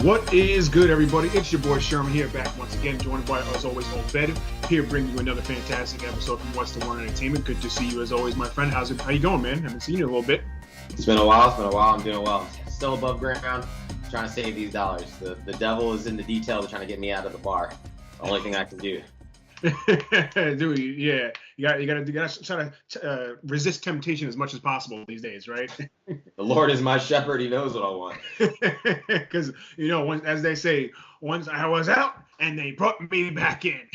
What is good, everybody? It's your boy Sherman here, back once again, joined by, as always, Obed, here bringing you another fantastic episode from What's the One Entertainment. Good to see you, as always, my friend. How you going, man? Haven't seen you in a little bit. It's been a while. I'm doing well. Still above ground, trying to save these dollars. The devil is in the details, trying to get me out of the bar. The only thing I can do. Dude, yeah, you gotta try to resist temptation as much as possible these days, right? The Lord is my shepherd; He knows what I want. Because as they say, once I was out and they brought me back in.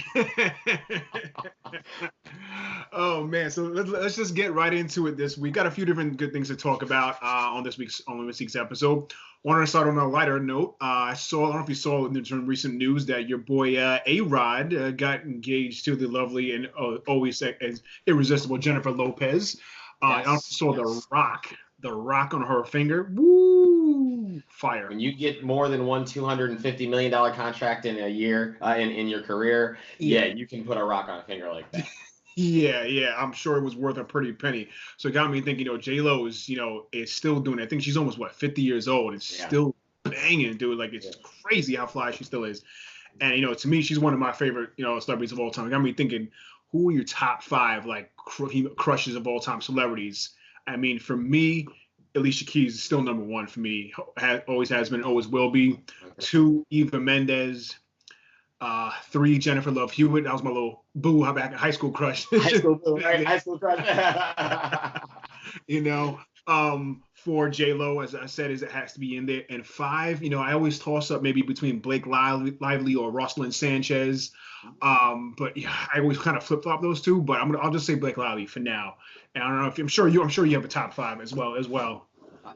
Oh man, so let's just get right into it this week. Got a few different good things to talk about on this week's episode. Wanted to start on a lighter note. I don't know if you saw in some recent news that your boy A-Rod got engaged to the lovely and always as irresistible Jennifer Lopez. I also saw the rock on her finger. Woo! Fire. When you get more than one $250 million contract in a year in your career, you can put a rock on a finger like that. Yeah, I'm sure it was worth a pretty penny. So it got me thinking, J-Lo is, is still doing it. I think she's almost, 50 years old. It's still banging, dude. Like, it's crazy how fly she still is. And, to me, she's one of my favorite, celebrities of all time. It got me thinking, who are your top five, crushes of all time celebrities? I mean, for me, Alicia Keys is still number one for me. Always has been, always will be. 2, Eva Mendes. 3, Jennifer Love Hewitt. That was my little boo back high school crush. High school crush. 4, J-Lo, as I said, it has to be in there. And 5, I always toss up maybe between Blake Lively or Rosalind Sanchez. But yeah, I always kind of flip flop those two. But I'll just say Blake Lively for now. And I don't know if I'm sure you have a top 5 as well.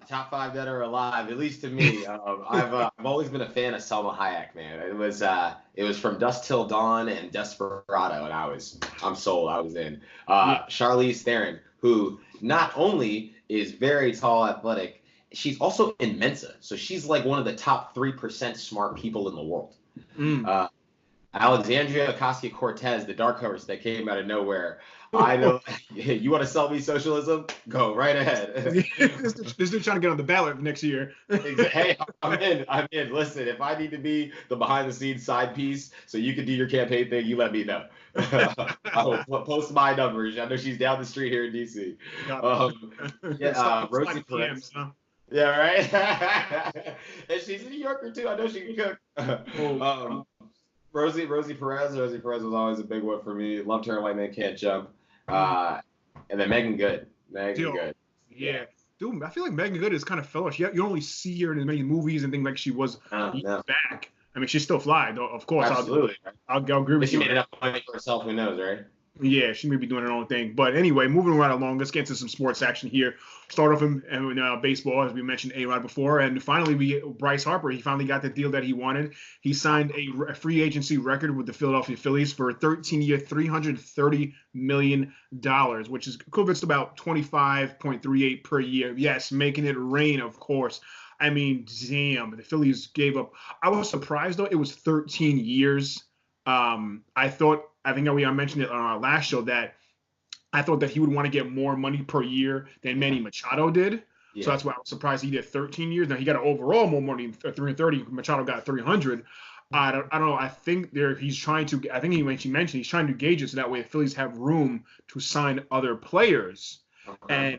Top 5 that are alive, at least to me. I've always been a fan of Salma Hayek, man. It was From Dusk Till Dawn and Desperado, and I'm sold. I was in. Charlize Theron, who not only is very tall, athletic, she's also in Mensa, so she's like one of the top 3% smart people in the world. Alexandria Ocasio-Cortez, the dark horse that came out of nowhere. I know. You want to sell me socialism? Go right ahead. This dude trying to get on the ballot next year. Hey, I'm in. Listen, if I need to be the behind-the-scenes side piece so you can do your campaign thing, you let me know. I will post my numbers. I know she's down the street here in D.C. Rosie Perez. Yeah, right? And she's a New Yorker, too. I know she can cook. Rosie Perez. Rosie Perez was always a big one for me. Loved her in White Man Can't Jump. And then Megan Good. Good. Yeah. Dude, I feel like Megan Good is kind of fellow. You only see her in as many movies and things like she was back. I mean, she's still fly, though. Of course. Absolutely. I'll agree with you. She made enough money for herself. Who knows, right? Yeah, she may be doing her own thing. But anyway, moving right along, let's get into some sports action here. Start off in baseball, as we mentioned A-Rod before. And finally, Bryce Harper, he finally got the deal that he wanted. He signed a free agency record with the Philadelphia Phillies for a 13-year, $330 million, which is equivalent to about $25.38 per year. Yes, making it rain, of course. I mean, damn, the Phillies gave up. I was surprised, though. It was 13 years. I think I mentioned it on our last show that I thought that he would want to get more money per year than Manny Machado did. Yeah. So that's why I was surprised he did 13 years. Now he got overall more money, 330. Machado got 300. I don't know. I think he's trying to. I think he mentioned he's trying to gauge it so that way the Phillies have room to sign other players. Okay.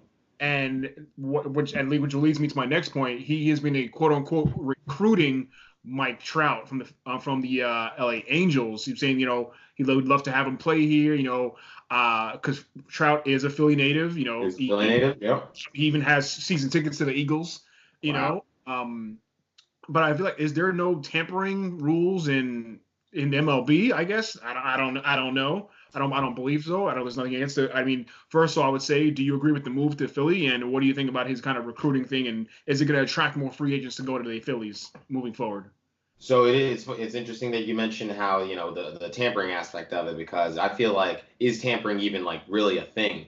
Which leads me to my next point. He has been a quote unquote recruiting Mike Trout from the LA Angels. He's saying, he would love to have him play here, because Trout is a Philly native, Philly native, yeah. He even has season tickets to the Eagles, know. But I feel like, is there no tampering rules in MLB? I guess I don't know. I don't believe so. There's nothing against it. I mean, first of all, I would say, do you agree with the move to Philly? And what do you think about his kind of recruiting thing? And is it going to attract more free agents to go to the Phillies moving forward? So it's interesting that you mentioned how, the tampering aspect of it, because I feel like, is tampering even really a thing?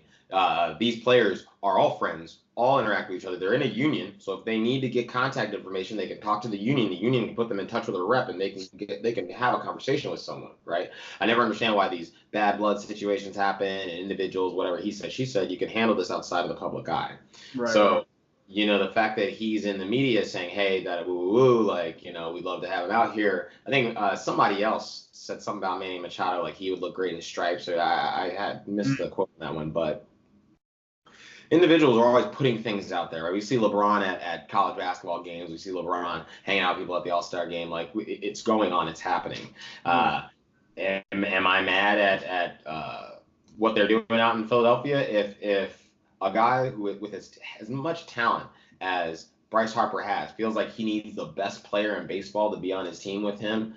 These players are all friends, all interact with each other. They're in a union, so if they need to get contact information, they can talk to the union. The union can put them in touch with a rep, and they can have a conversation with someone, right? I never understand why these bad blood situations happen, and individuals, whatever he said, she said, you can handle this outside of the public eye. Right. So the fact that he's in the media saying, hey, that woo woo, like, we'd love to have him out here. I think somebody else said something about Manny Machado, like he would look great in stripes. So I had missed the quote on that one, but individuals are always putting things out there, right? We see LeBron at college basketball games. We see LeBron hanging out with people at the All-Star game. Like, it's going on. It's happening. Am I mad at what they're doing out in Philadelphia? If a guy with as much talent as Bryce Harper has feels like he needs the best player in baseball to be on his team with him,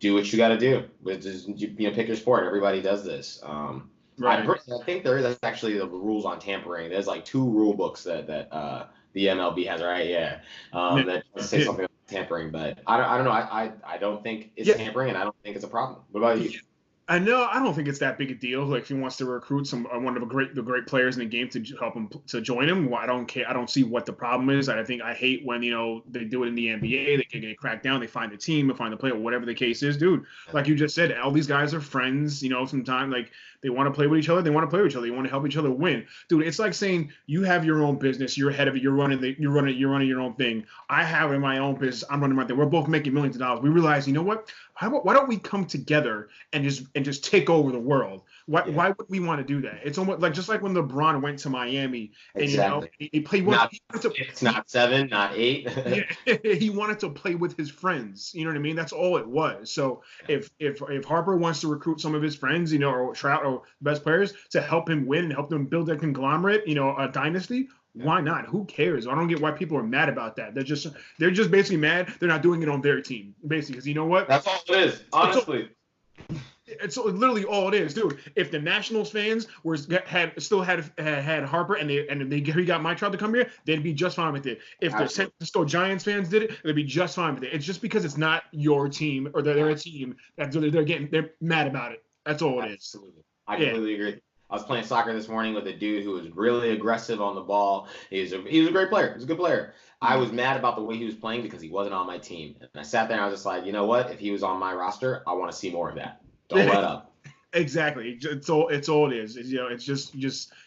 do what you got to do. Pick your sport. Everybody does this. Right. I think there is actually the rules on tampering. There's like 2 rule books that the MLB has, right? Yeah. That say something about tampering, but I don't know. I don't think it's tampering, and I don't think it's a problem. What about you? I don't think it's that big a deal. Like, if he wants to recruit one of the great players in the game to help him to join him, I don't care. I don't see what the problem is. I hate when they do it in the NBA. They can get cracked down. They find the team, they find the player, whatever the case is, dude. Like you just said, all these guys are friends. Sometimes like they want to play with each other. They want to play with each other. They want to help each other win, dude. It's like saying you have your own business. You're head of it. You're running your own thing. I have in my own business. I'm running my thing. We're both making millions of dollars. We realize, you know what? Why don't we come together and just take over the world? Why would we want to do that? It's almost like just like when LeBron went to Miami and exactly. He played it's not 7, not 8. He wanted to play with his friends. You know what I mean? That's all it was. So if Harper wants to recruit some of his friends, or Trout or best players to help him win and help them build a conglomerate, a dynasty. Why not? Who cares? I don't get why people are mad about that. They're just basically mad they're not doing it on their team, basically. Because you know what? That's all it is, honestly. It's literally all it is, dude. If the Nationals fans had Harper and he got my Trout to come here, they'd be just fine with it. If the San Francisco Giants fans did it, they'd be just fine with it. It's just because it's not your team or they're a team that they're mad about it. That's all it is. Absolutely. I completely agree. I was playing soccer this morning with a dude who was really aggressive on the ball. He was a great player. He was a good player. I was mad about the way he was playing because he wasn't on my team. And I sat there and I was just like, you know what? If he was on my roster, I want to see more of that. Don't let up. Exactly. It's all it is. It's just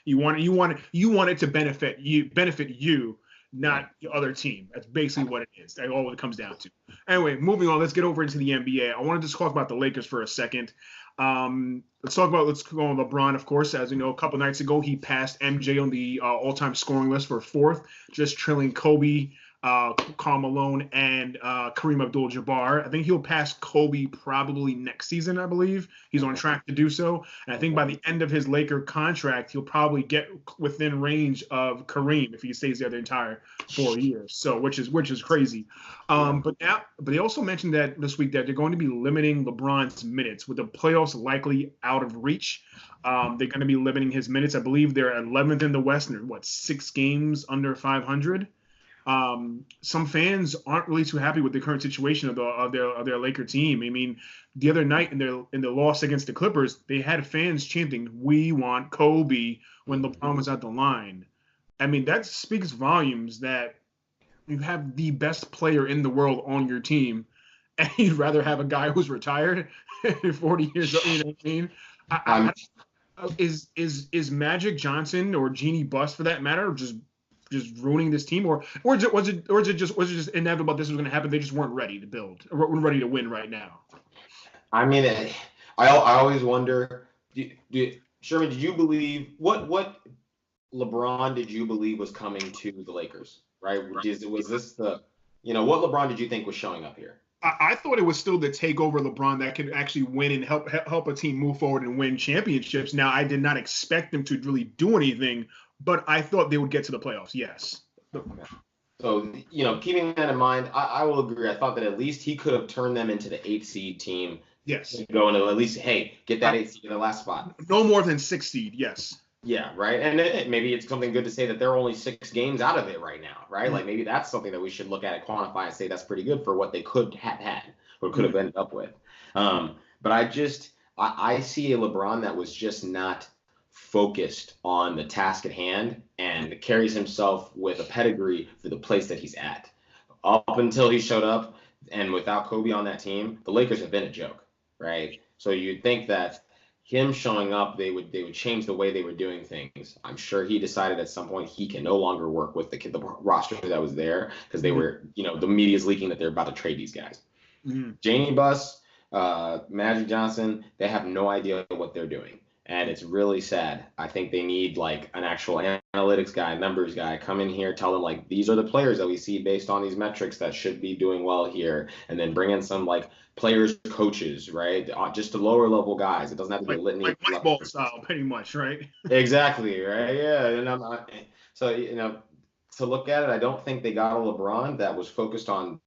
you want it to benefit you, not the other team. That's basically what it is. That's all it comes down to. Anyway, moving on. Let's get over into the NBA. I want to just talk about the Lakers for a second. Let's go on LeBron, of course. As we know, a couple nights ago, he passed MJ on the all-time scoring list for 4th, just trailing Kobe, Karl Malone, and Kareem Abdul-Jabbar. I think he'll pass Kobe probably next season, I believe. He's on track to do so. And I think by the end of his Laker contract, he'll probably get within range of Kareem if he stays there the entire 4 years. So, which is crazy. But they also mentioned that this week that they're going to be limiting LeBron's minutes with the playoffs likely out of reach. They're going to be limiting his minutes. I believe they're 11th in the West and 6 games under 500. Some fans aren't really too happy with the current situation of their Laker team. I mean, the other night in the loss against the Clippers, they had fans chanting, "We want Kobe" when LeBron was at the line. I mean, that speaks volumes that you have the best player in the world on your team, and you'd rather have a guy who's retired 40 years old. You know what I mean? Is Magic Johnson or Jeannie Buss, for that matter, just ruining this team, or was it just inevitable this was going to happen? They just weren't ready to build, or weren't ready to win right now. I mean, I always wonder. Sherman, did you believe what LeBron did you believe was coming to the Lakers? Right? Was this what LeBron did you think was showing up here? I thought it was still the takeover LeBron that could actually win and help a team move forward and win championships. Now, I did not expect them to really do anything, but I thought they would get to the playoffs. Yes. So, keeping that in mind, I will agree. I thought that at least he could have turned them into the 8th seed team. Yes. Going to at least, hey, get that 8th seed in the last spot. No more than 6th seed. Yes. Yeah, right. And maybe it's something good to say that they're only 6 games out of it right now, right? Mm-hmm. Like maybe that's something that we should look at and quantify and say that's pretty good for what they could have had or could have ended up with. But I see a LeBron that was just not focused on the task at hand and carries himself with a pedigree for the place that he's at. Up until he showed up, and without Kobe on that team, the Lakers have been a joke, right? So you'd think that him showing up, they would change the way they were doing things. I'm sure he decided at some point he can no longer work with the roster that was there because they were, the media's leaking that they're about to trade these guys. Janie Buss, Magic Johnson, they have no idea what they're doing. And it's really sad. I think they need like an actual analytics guy, numbers guy, come in here, tell them like these are the players that we see based on these metrics that should be doing well here, and then bring in some like players, coaches, right? Just the lower level guys. It doesn't have to be a litany. Like Moneyball style, pretty much, right? Exactly, right? Yeah, and so to look at it, I don't think they got a LeBron that was focused on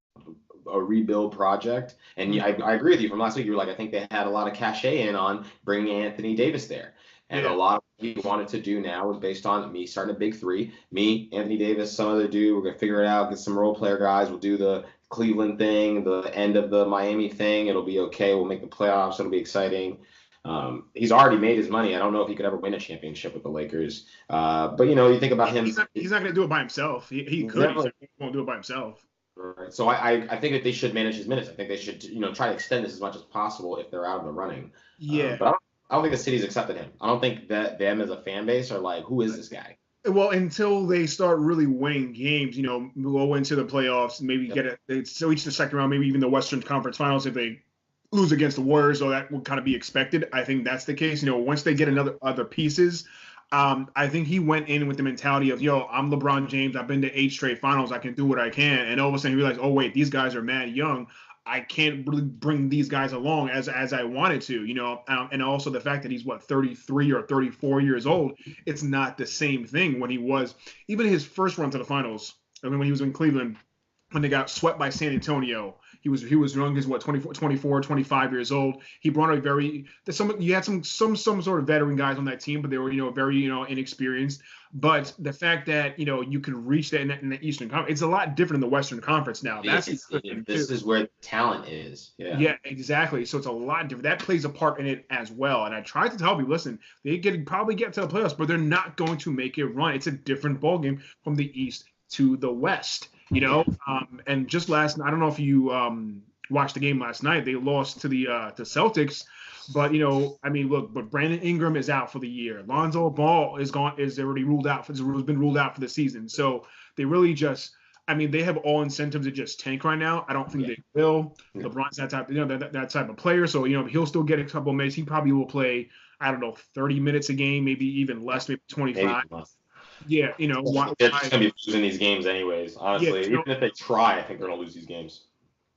a rebuild project. And I agree with you from last week. You were like, I think they had a lot of cachet in on bringing Anthony Davis there. And a lot of what he wanted to do now was based on me starting a big three. Me, Anthony Davis, some other dude. We're going to figure it out, get some role player guys. We'll do the Cleveland thing, the end of the Miami thing. It'll be okay. We'll make the playoffs. It'll be exciting. He's already made his money. I don't know if he could ever win a championship with the Lakers. But, you think about him. He's not going to do it by himself. He could. He won't do it by himself. Right. So I think that they should manage his minutes. I think they should, try to extend this as much as possible if they're out of the running. Yeah. But I don't think the city's accepted him. I don't think that them as a fan base are like, who is this guy? Well, until they start really winning games, go into the playoffs, maybe so each the second round, maybe even the Western Conference Finals if they lose against the Warriors, so that would kind of be expected. I think that's the case. Once they get other pieces. I think he went in with the mentality of, I'm LeBron James. I've been to 8 straight finals. I can do what I can. And all of a sudden he realized, oh, wait, these guys are mad young. I can't really bring these guys along as I wanted to, and also the fact that he's 33 or 34 years old. It's not the same thing when he was even his first run to the finals. I mean, when he was in Cleveland, when they got swept by San Antonio. He was young, he's 24, 25 years old. He brought you had some sort of veteran guys on that team, but they were, very, inexperienced. But the fact that, you could reach that in the Eastern Conference, it's a lot different in the Western Conference now. This is where the talent is. Yeah. Yeah, exactly. So it's a lot different. That plays a part in it as well. And I tried to tell you, listen, they could probably get to the playoffs, but they're not going to make it run. It's a different ballgame from the East to the West. And just last night, I don't know if you watched the game last night. They lost to the Celtics, but but Brandon Ingram is out for the year. Lonzo Ball is already ruled out has been ruled out for the season. So they really they have all incentives to just tank right now. I don't think they will. Yeah. LeBron's that type, that type of player. So he'll still get a couple of minutes. He probably will play, 30 minutes a game, maybe even less, maybe 25. Maybe. Yeah, they're just gonna be losing these games anyways. Honestly, even if they try, I think they're gonna lose these games.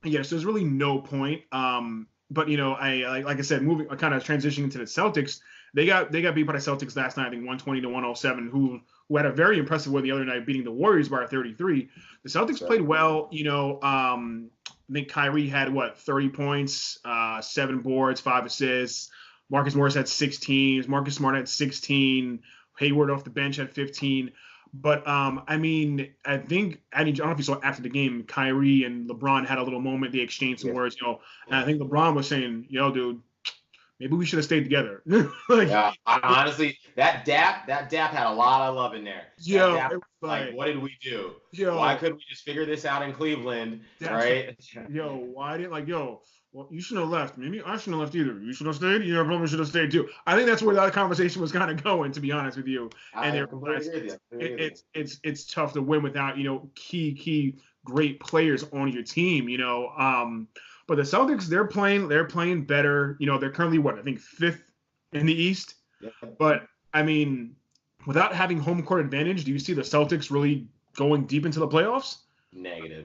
Yeah, so there's really no point. But I like I said, kind of transitioning into the Celtics, they got beat by the Celtics last night, I think 120-107. Who had a very impressive win the other night, beating the Warriors by 33. The Celtics played well. I think Kyrie had 30 points, 7 boards, 5 assists. Marcus Morris had 16. Marcus Smart had 16. Hayward off the bench at 15. But, I don't know if you saw after the game, Kyrie and LeBron had a little moment. They exchanged some words, and I think LeBron was saying, dude, maybe we should have stayed together. Honestly, that dap had a lot of love in there. What did we do? Why couldn't we just figure this out in Cleveland, right? Why didn't, well, you shouldn't have left. Maybe I shouldn't have left either. You should have stayed. You probably should have stayed too. I think that's where that conversation was kind of going, to be honest with you. And it's tough to win without key great players on your team. But the Celtics, they're playing better. They're currently I think 5th in the East. Yeah. But without having home court advantage, do you see the Celtics really going deep into the playoffs? Negative.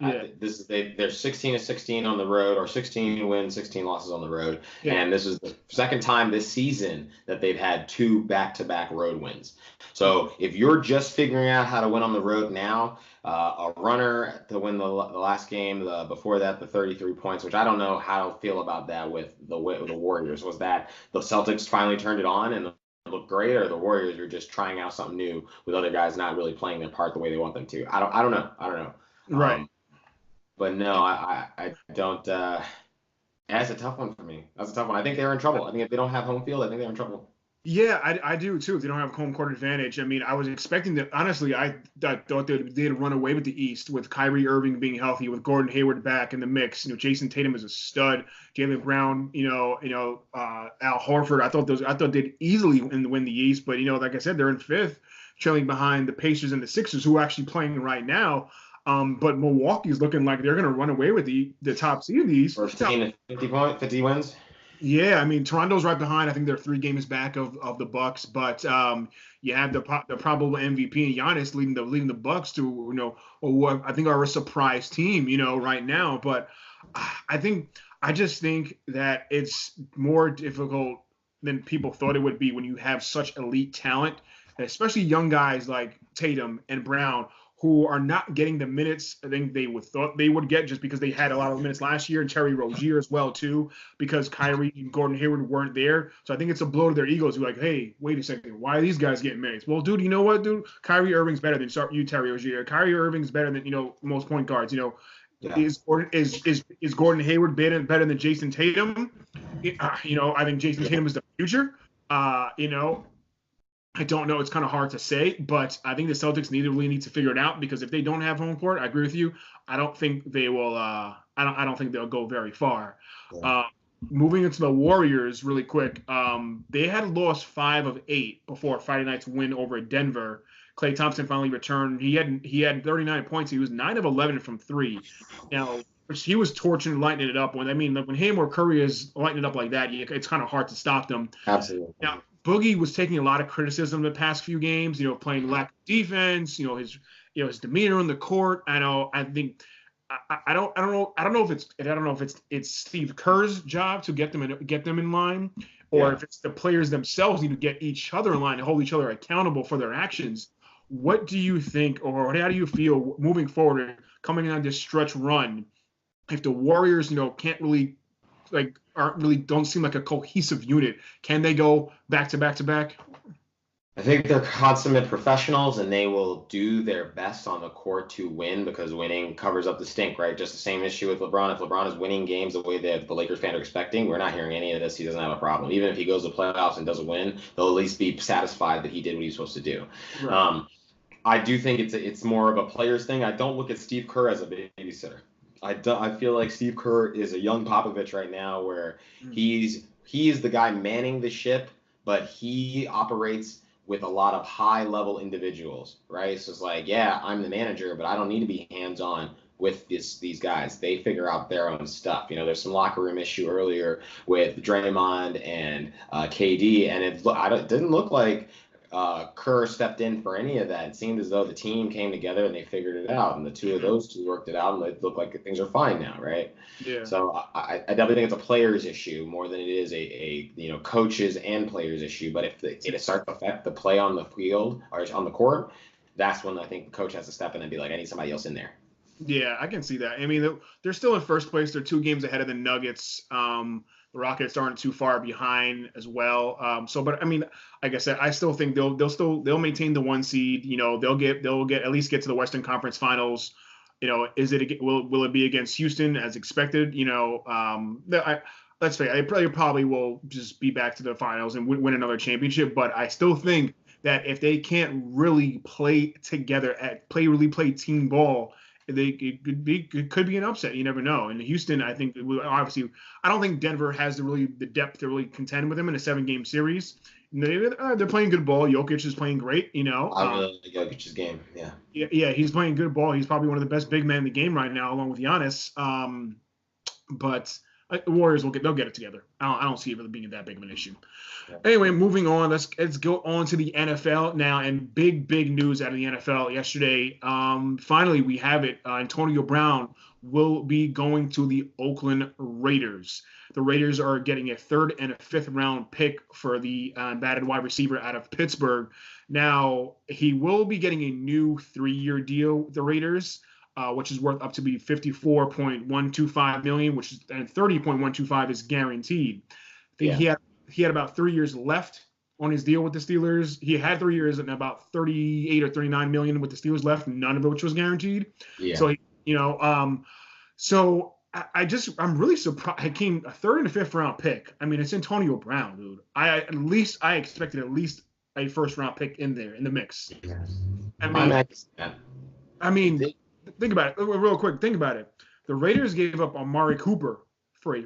Yeah. They're 16-16 on the road, or 16 wins, 16 losses on the road, and this is the second time this season that they've had 2 back-to-back road wins. So if you're just figuring out how to win on the road now, a runner to win the last game, before that the 33 points, which I don't know how to feel about that with the Warriors. Was that the Celtics finally turned it on and looked great, or the Warriors are just trying out something new with other guys not really playing their part the way they want them to? I don't know. Right. But no, I don't. That's a tough one for me. That's a tough one. I think they're in trouble. I think if they don't have home field, I think they're in trouble. Yeah, I do too. If they don't have home court advantage, I mean, I was expecting that. Honestly, I thought they'd run away with the East with Kyrie Irving being healthy, with Gordon Hayward back in the mix. Jason Tatum is a stud. Jaylen Brown, Al Horford. I thought they'd easily win the East, but like I said, they're in fifth, trailing behind the Pacers and the Sixers, who are actually playing right now. But Milwaukee's looking like they're going to run away with the top seed of the East. First team at 50 wins. Yeah, I mean Toronto's right behind. I think they're 3 games back of the Bucks, but you have the probable MVP and Giannis leading the Bucks to what I think are a surprise team right now. But I just think that it's more difficult than people thought it would be when you have such elite talent, especially young guys like Tatum and Brown, who are not getting the minutes I think they thought they would get, just because they had a lot of minutes last year, and Terry Rozier as well too, because Kyrie and Gordon Hayward weren't there. So I think it's a blow to their egos. You're like, hey, wait a second, why are these guys getting minutes? Well, dude, you know what, dude? Kyrie Irving's better than Terry Rozier. Kyrie Irving's better than most point guards. Yeah. Is Gordon Hayward better than Jason Tatum? I think Jason Tatum is the future. I don't know. It's kind of hard to say, but I think the Celtics really need to figure it out, because if they don't have home court, I agree with you. I don't think they will. I don't think they'll go very far. Yeah. Moving into the Warriors really quick. They had lost 5 of 8 before Friday night's win over Denver. Klay Thompson finally returned. He had 39 points. He was 9 of 11 from 3. Now, he was torching and lighting it up. When him or Curry is lighting it up like that, it's kind of hard to stop them. Absolutely. Now, Boogie was taking a lot of criticism the past few games, playing lack of defense, his demeanor on the court. I don't know if it's Steve Kerr's job to get them in line, or if it's the players themselves need to get each other in line and hold each other accountable for their actions. What do you think, or how do you feel moving forward, coming on this stretch run, if the Warriors, can't really don't seem like a cohesive unit? Can they go back to back to back? I think they're consummate professionals, and they will do their best on the court to win, because winning covers up the stink, right? Just the same issue with LeBron. If LeBron is winning games the way that the Lakers fans are expecting, we're not hearing any of this. He doesn't have a problem. Even if he goes to playoffs and doesn't win, they'll at least be satisfied that he did what he was supposed to do. Right. I do think it's more of a players thing. I don't look at Steve Kerr as a babysitter. I feel like Steve Kerr is a young Popovich right now, where he is the guy manning the ship, but he operates with a lot of high-level individuals, right? So it's like, yeah, I'm the manager, but I don't need to be hands-on with these guys. They figure out their own stuff. There's some locker room issue earlier with Draymond and KD, and it didn't look like Kerr stepped in for any of that. It seemed as though the team came together and they figured it out, and the two of those two worked it out, and it looked like things are fine now, right? Yeah. So I definitely think it's a players issue more than it is a coaches and players issue. But if it starts to affect the play on the field or on the court, that's when I think the coach has to step in and be like, I need somebody else in there. Yeah, I can see that. I mean, they're still in first place. They're 2 games ahead of the Nuggets. The Rockets aren't too far behind as well. But I mean, like I said, I still think they'll maintain the 1 seed. They'll at least get to the Western Conference Finals. Will it be against Houston as expected? Let's say I probably will just be back to the finals and win another championship. But I still think that if they can't really play together, play team ball, it could be an upset. You never know. And Houston, I think, obviously, I don't think Denver has the depth to really contend with them in a 7-game series. They're playing good ball. Jokic is playing great. I really like Jokic's game. Yeah. Yeah, he's playing good ball. He's probably one of the best big men in the game right now, along with Giannis. But the Warriors they'll get it together. I don't see it really being that big of an issue. Yeah. Anyway, moving on. Let's go on to the NFL now, and big news out of the NFL yesterday. Finally, we have it. Antonio Brown will be going to the Oakland Raiders. The Raiders are getting a 3rd and a 5th round pick for the batted wide receiver out of Pittsburgh. Now, he will be getting a new 3-year deal with the Raiders, which is worth up to be $54.125 million, and $30.125 is guaranteed. I think he had about 3 years left on his deal with the Steelers. He had 3 years and about 38 or 39 million with the Steelers left, none of which was guaranteed. Yeah. So So I'm really surprised. I came a third and a fifth round pick. I mean, it's Antonio Brown, dude. I expected at least a first round pick in there in the mix. I mean, I mean, think about it real quick. Think about it. The Raiders gave up Amari Cooper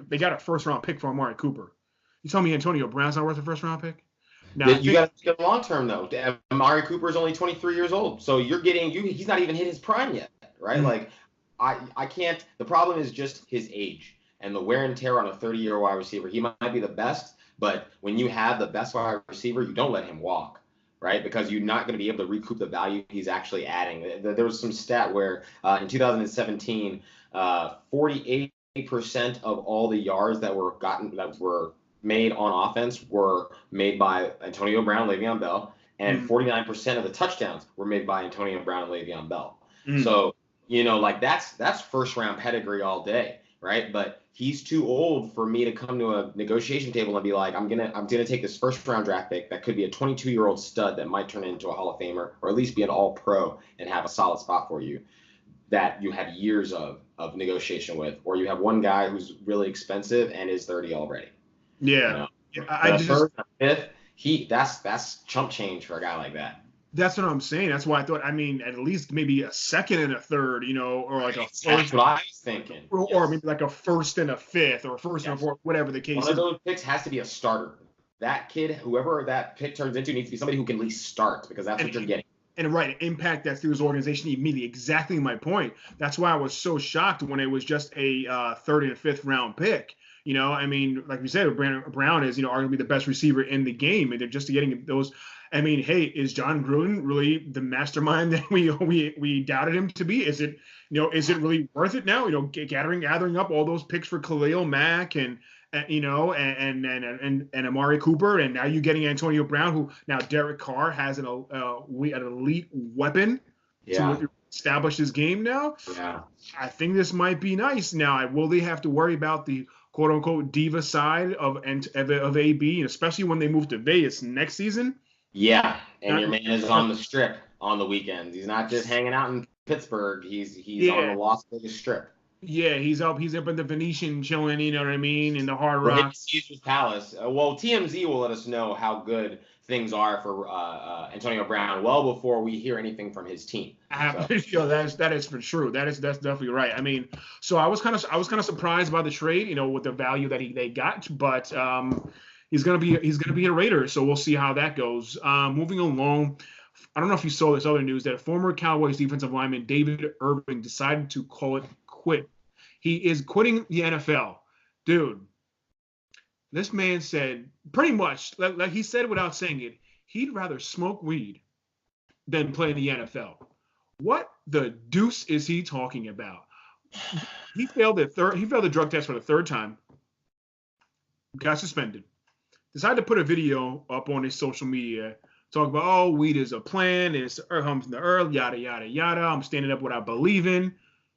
they got a first round pick for Amari Cooper. You tell me Antonio Brown's not worth a first round pick? Now, you got to get long term though. Amari Cooper is only 23 years old, so he's not even hit his prime yet, right? Mm-hmm. Like, I can't. The problem is just his age and the wear and tear on a 30-year wide receiver. He might be the best, but when you have the best wide receiver, you don't let him walk, right? Because you're not going to be able to recoup the value he's actually adding. There was some stat where in 2017, 48% of all the yards that were made on offense were made by Antonio Brown, Le'Veon Bell, and 49% of the touchdowns were made by Antonio Brown and Le'Veon Bell. So, like that's first round pedigree all day, right? But he's too old for me to come to a negotiation table and be like, I'm gonna take this first round draft pick that could be a 22-year-old stud that might turn into a Hall of Famer or at least be an All Pro and have a solid spot for you that you have years of negotiation with, or you have one guy who's really expensive and is 30 already. Yeah, first and fifth, that's chump change for a guy like that. That's what I'm saying. That's why I thought. I mean, at least maybe a second and a third, or like a first. That's what I was thinking. Or maybe like a first and a fifth, or a first and a fourth, whatever the case is. One of those picks has to be a starter. That kid, whoever that pick turns into, needs to be somebody who can at least start, because that's what you're getting. And right, impact that Steelers organization immediately. Exactly my point. That's why I was so shocked when it was just a third and fifth round pick. I mean, like we said, Brown is, arguably the best receiver in the game, and they're just getting those. I mean, hey, is John Gruden really the mastermind that we doubted him to be? Is it really worth it now? Gathering up all those picks for Khalil Mack and Amari Cooper, and now you're getting Antonio Brown, who now Derek Carr has an elite weapon to establish his game now. Yeah, I think this might be nice. Now, will they have to worry about the quote unquote diva side of AB, and especially when they move to Vegas next season? Yeah, and your man is on the Strip on the weekends. He's not just hanging out in Pittsburgh. He's on the Las Vegas Strip. Yeah, he's up in the Venetian chilling, you know what I mean, in the Hard Rock. Caesar's Palace. Well, TMZ will let us know how good things are for Antonio Brown well before we hear anything from his team. That is for true. That's definitely right. I mean, so I was kind of surprised by the trade, with the value that they got, but he's gonna be a Raider, so we'll see how that goes. Moving along, I don't know if you saw this other news that former Cowboys defensive lineman David Irving decided to call it quit. He is quitting the NFL, dude. This man said pretty much, like he said without saying it, he'd rather smoke weed than play in the NFL. What the deuce is he talking about? He failed the drug test for the third time. Got suspended. Decided to put a video up on his social media, talk about, weed is a plan, it's the earth, yada, yada, yada. I'm standing up what I believe in.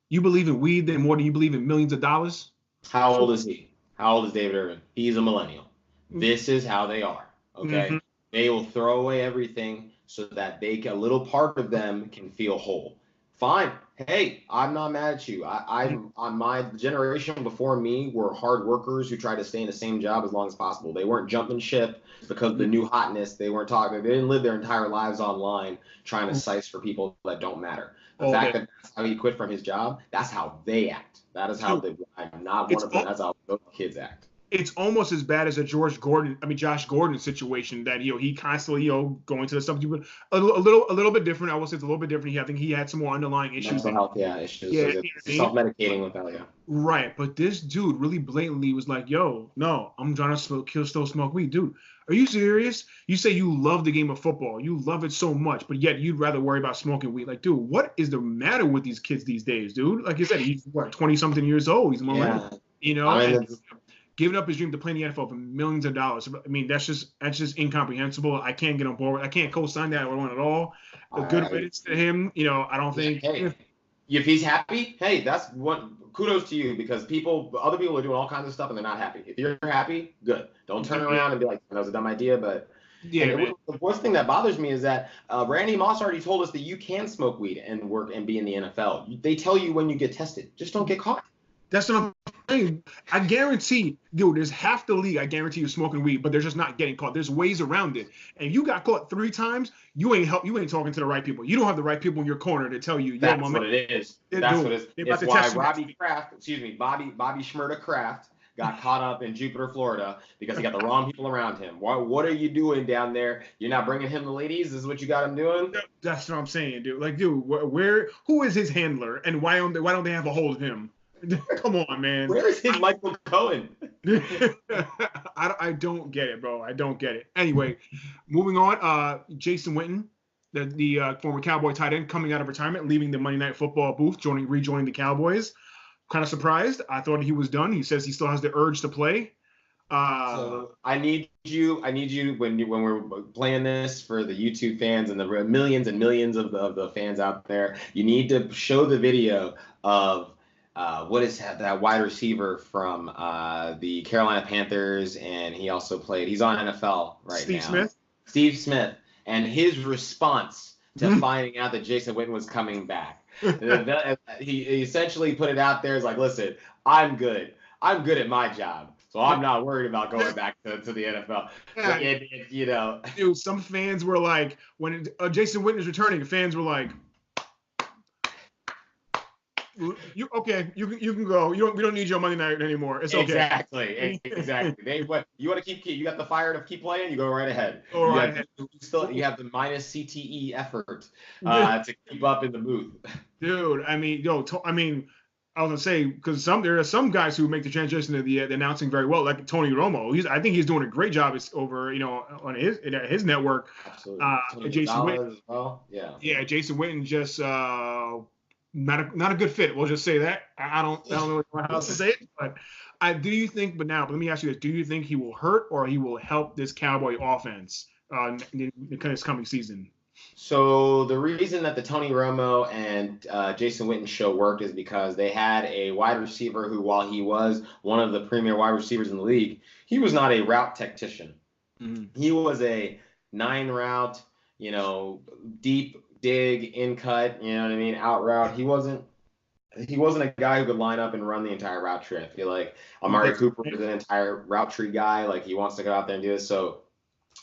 You believe in weed more than you believe in millions of dollars? How old is he? How old is David Irving? He's a millennial. This is how they are, okay? Mm-hmm. They will throw away everything so that a little part of them can feel whole. Fine. Hey, I'm not mad at you. I'm on my generation before me were hard workers who tried to stay in the same job as long as possible. They weren't jumping ship because of the new hotness. They weren't talking. They didn't live their entire lives online trying to size for people that don't matter. The fact that that's how he quit from his job, that's how they act. That is how I'm not one of them. That's how those kids act. It's almost as bad as a Josh Gordon situation that he constantly going to the stuff. A little bit different. I will say it's a little bit different. I think he had some more underlying issues. Mental health, issues. Yeah, self-medicating with that, yeah. Right, but this dude really blatantly was like, "Yo, no, I'm trying to still smoke weed, dude. Are you serious? You say you love the game of football, you love it so much, but yet you'd rather worry about smoking weed. Like, dude, what is the matter with these kids these days, dude? Like you said, he's 20-something years old. He's millennial, giving up his dream to play in the NFL for millions of dollars. I mean, that's just incomprehensible. I can't get on board. I can't co-sign that one at all. A good riddance to him. I don't think. Hey, if he's happy, hey, that's what. Kudos to you, because other people are doing all kinds of stuff and they're not happy. If you're happy, good. Don't turn around and be like, that was a dumb idea. But the worst thing that bothers me is that Randy Moss already told us that you can smoke weed and work and be in the NFL. They tell you when you get tested, just don't get caught. That's what I'm saying. I guarantee, dude, there's half the league, I guarantee you smoking weed, but they're just not getting caught. There's ways around it. And you got caught 3 times, you ain't talking to the right people. You don't have the right people in your corner to tell you, yo, my That's man, what it is. they're That's doing what it. it is. They're about It's to why test you next week. Bobby Schmurda Kraft got caught up in Jupiter, Florida, because he got the wrong people around him. What are you doing down there? You're not bringing him the ladies? This is what you got him doing? That's what I'm saying, dude. Like, dude, who is his handler, and why don't they have a hold of him? Come on, man. Where is his Michael Cohen? I don't get it, bro. I don't get it. Anyway, moving on. Jason Witten, the former Cowboy tight end, coming out of retirement, leaving the Monday Night Football booth, rejoining the Cowboys. Kind of surprised. I thought he was done. He says he still has the urge to play. So I need you when we're playing this for the YouTube fans and the millions and millions of the fans out there. You need to show the video of what is that wide receiver from the Carolina Panthers, and he also played. He's on NFL right now. Steve Smith, and his response to finding out that Jason Witten was coming back. He essentially put it out there as like, listen, I'm good at my job. So I'm not worried about going back to the NFL. Yeah. Dude, some fans were like, when Jason Witten is returning, fans were like, you can go. We don't need your Monday night anymore. It's okay. Exactly. You want to keep? You got the fire to keep playing. You go right ahead. Go right ahead. You have the minus CTE effort to keep up in the booth. Dude, I mean, I was gonna say, because there are some guys who make the transition to the announcing very well, like Tony Romo. I think he's doing a great job over on his network. Absolutely. Jason Witten as well. Yeah, Jason Witten just not a good fit. We'll just say that. I don't know how else to say it, but let me ask you this: do you think he will hurt or he will help this Cowboy offense in this coming season? So the reason that the Tony Romo and Jason Witten show worked is because they had a wide receiver who, while he was one of the premier wide receivers in the league, he was not a route tactician. Mm-hmm. He was a 9-route, deep dig, in cut, out route. He wasn't a guy who could line up and run the entire route tree. I feel like Amari Cooper is an entire route tree guy. Like, he wants to go out there and do this. So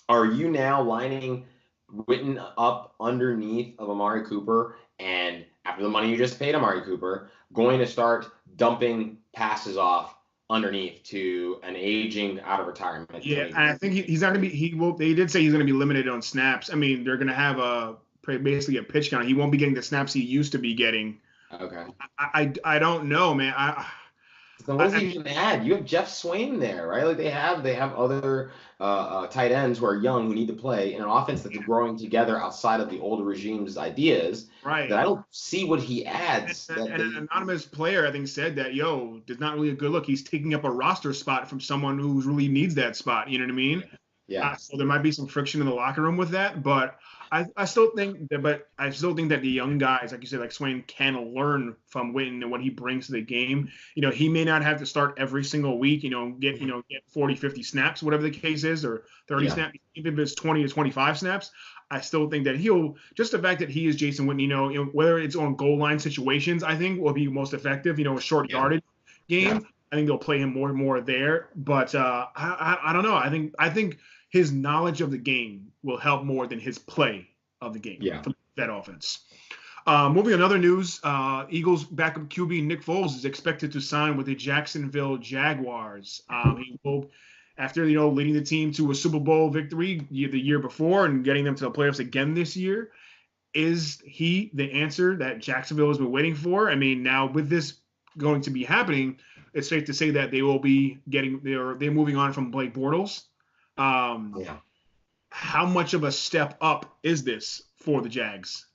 are you now lining Witten up underneath of Amari Cooper, and after the money you just paid Amari Cooper, going to start dumping passes off underneath to an aging out of retirement? Yeah, and I think he's not going to be. They did say he's going to be limited on snaps. I mean, they're going to have basically a pitch count. He won't be getting the snaps he used to be getting. Okay. I don't know, man. Then what does he even add? You have Jeff Swain there, right? Like, they have other tight ends who are young who need to play in an offense that's growing together outside of the older regime's ideas. Right. That I don't see what he adds. And an anonymous player, I think, said that, there's not really a good look. He's taking up a roster spot from someone who really needs that spot. You know what I mean? Yeah. So there might be some friction in the locker room with that, but I still think that the young guys, like you said, like Swain, can learn from Witten and what he brings to the game. He may not have to start every single week, get 40, 50 snaps, whatever the case is, or 30 snaps, even if it's 20 to 25 snaps. I still think that just the fact that he is Jason Witten, whether it's on goal line situations, I think will be most effective, a short yardage game. Yeah. I think they'll play him more and more there, but I don't know. I think his knowledge of the game will help more than his play of the game for that offense. Moving on, other news, Eagles backup QB Nick Foles is expected to sign with the Jacksonville Jaguars. He will, after leading the team to a Super Bowl victory the year before and getting them to the playoffs again this year. Is he the answer that Jacksonville has been waiting for? I mean, now with this going to be happening, it's safe to say that they will be they're moving on from Blake Bortles. How much of a step up is this for the Jags?